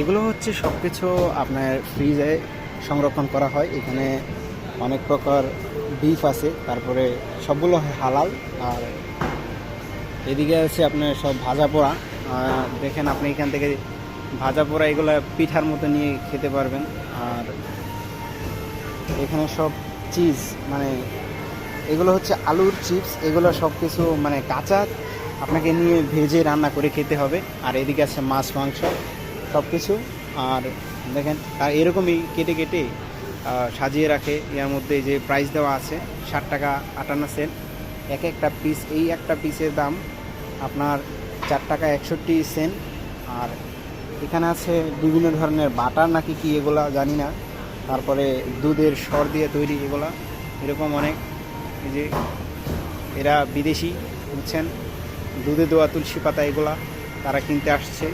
এগুলো হচ্ছে সব কিছু আপনার ফ্রিজে সংরক্ষণ করা হয়। এখানে অনেক প্রকার বিফ আছে, তারপরে সবগুলো হালাল। আর এদিকে আছে আপনার সব ভাজা পোড়া। দেখেন আপনি এখান থেকে ভাজা পোড়া এগুলো পিঠার মতো নিয়ে খেতে পারবেন। আর এখানে সব চিজ, মানে এগুলো হচ্ছে আলুর চিপস। এগুলো সব কিছু মানে কাঁচা, আপনাকে নিয়ে ভেজে রান্না করে খেতে হবে। আর এদিকে আছে মাছ মাংস সব কিছু। আর দেখেন আর এরকমই কেটে কেটে সাজিয়ে রাখে। এর মধ্যে যে প্রাইস দেওয়া আছে 60 টাকা 58 সেন্ট এক একটা পিস। এই একটা পিসের দাম আপনার 4 টাকা 61 সেন্ট। আর এখানে আছে বিভিন্ন ধরনের বাটার নাকি কি এগুলা জানি না। তারপরে দুধের সর দিয়ে তৈরি এগুলা, এরকম অনেক। এই যে এরা বিদেশি, বুঝছেন, দুধে দেওয়া তুলসী পাতা এগুলা তারা কিনতে আসছে।